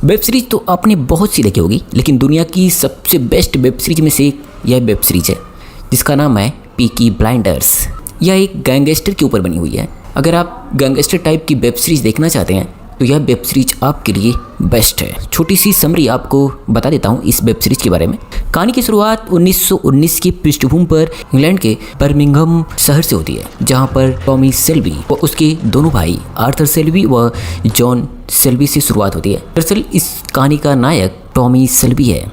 Web series तो आपने बहुत सी देखी होगी, लेकिन दुनिया की सबसे बेस्ट वेब सीरीज में से यह वेब सीरीज है जिसका नाम है पीकी ब्लाइंडर्स। यह एक गैंगस्टर के ऊपर बनी हुई है। अगर आप गैंगस्टर टाइप की वेब सीरीज देखना चाहते हैं तो यह वेब सीरीज आपके लिए बेस्ट है। छोटी सी समरी आपको बता देता हूँ इस वेब सीरीज के बारे में। कहानी की शुरुआत 1919 की पृष्ठभूमि पर इंग्लैंड के बर्मिंघम शहर से होती है, जहाँ पर टॉमी शेल्बी व उसके दोनों भाई आर्थर शेल्बी व जॉन शेल्बी से शुरुआत होती है। दरअसल इस कहानी का नायक टॉमी शेल्बी है,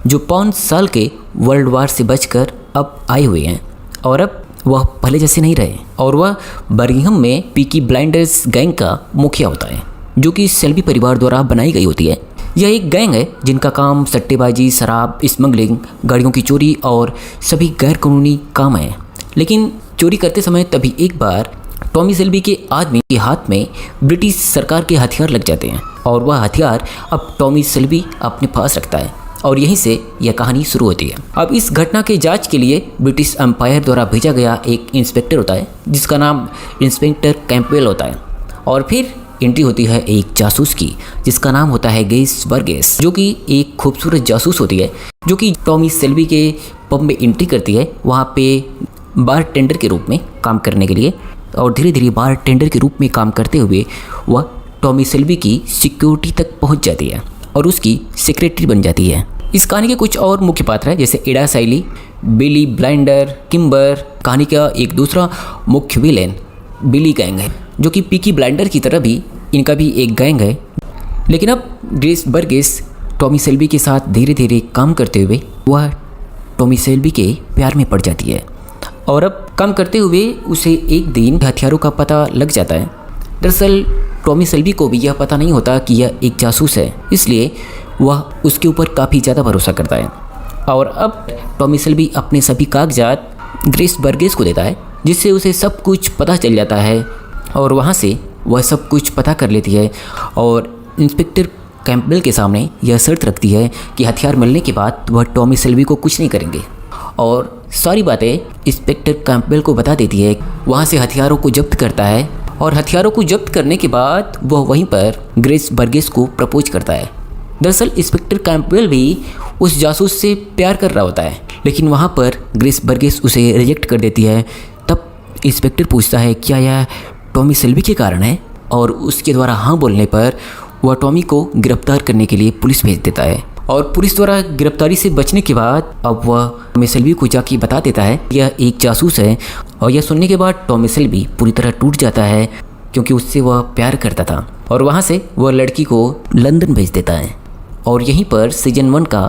जो 5 साल के वर्ल्ड वार से बचकर अब आए हुए हैं और अब वह पहले जैसे नहीं रहे, और वह बर्मिंघम में पीकी ब्लाइंडर्स गैंग का मुखिया होता है, जो कि शेल्बी परिवार द्वारा बनाई गई होती है। यह एक गैंग है जिनका काम सट्टेबाजी, शराब, स्मगलिंग, गाड़ियों की चोरी और सभी गैर कानूनी काम है। लेकिन चोरी करते समय तभी एक बार टॉमी शेल्बी के आदमी के हाथ में ब्रिटिश सरकार के हथियार लग जाते हैं और वह हथियार अब टॉमी शेल्बी अपने पास रखता है और यहीं से यह कहानी शुरू होती है। अब इस घटना के जांच के लिए ब्रिटिश एम्पायर द्वारा भेजा गया एक इंस्पेक्टर होता है जिसका नाम इंस्पेक्टर कैंपबेल होता है, और फिर एंट्री होती है एक जासूस की जिसका नाम होता है गेस बर्गेस, जो कि एक खूबसूरत जासूस होती है, जो कि टॉमी शेल्बी के पब में एंट्री करती है वहाँ पे बार टेंडर के रूप में काम करने के लिए। और धीरे धीरे बार टेंडर के रूप में काम करते हुए वह टॉमी शेल्बी की सिक्योरिटी तक पहुँच जाती है और उसकी सेक्रेटरी बन जाती है। इस कहानी के कुछ और मुख्य पात्र हैं जैसे एडा साइली, बिली ब्लाइंडर, किम्बर। कहानी का एक दूसरा मुख्य विलेन बिली गैंग है, जो कि पीकी ब्लाइंडर की तरह भी इनका भी एक गैंग है। लेकिन अब ग्रेस बर्गेस टॉमी शेल्बी के साथ धीरे धीरे काम करते हुए वह टॉमी शेल्बी के प्यार में पड़ जाती है, और अब काम करते हुए उसे एक दिन हथियारों का पता लग जाता है। दरअसल टॉमी शेल्बी को भी यह पता नहीं होता कि यह एक जासूस है, इसलिए वह उसके ऊपर काफ़ी ज़्यादा भरोसा करता है। और अब टॉमी शेल्बी अपने सभी कागजात ग्रेस बर्गेस को देता है, जिससे उसे सब कुछ पता चल जाता है और वहाँ से वह सब कुछ पता कर लेती है और इंस्पेक्टर कैंपबेल के सामने यह शर्त रखती है कि हथियार मिलने के बाद वह टॉमी शेल्बी को कुछ नहीं करेंगे, और सारी बातें इंस्पेक्टर कैंपबेल को बता देती है। वहाँ से हथियारों को जब्त करता है और हथियारों को जब्त करने के बाद वह वहीं पर ग्रेस बर्गेस को प्रपोज करता है। दरअसल इंस्पेक्टर कैंपबेल भी उस जासूस से प्यार कर रहा होता है, लेकिन वहाँ पर ग्रेस बर्गेस उसे रिजेक्ट कर देती है। तब इंस्पेक्टर पूछता है क्या यह टॉमी शेल्बी के कारण है, और उसके द्वारा हाँ बोलने पर वह टॉमी को गिरफ्तार करने के लिए पुलिस भेज देता है। और पुलिस द्वारा गिरफ्तारी से बचने के बाद अब वह टॉमी शेल्बी को जाके बता देता है यह एक जासूस है, और यह सुनने के बाद टॉमी शेल्बी पूरी तरह टूट जाता है क्योंकि उससे वह प्यार करता था, और वहाँ से वह लड़की को लंदन भेज देता है। और यहीं पर सीजन 1 का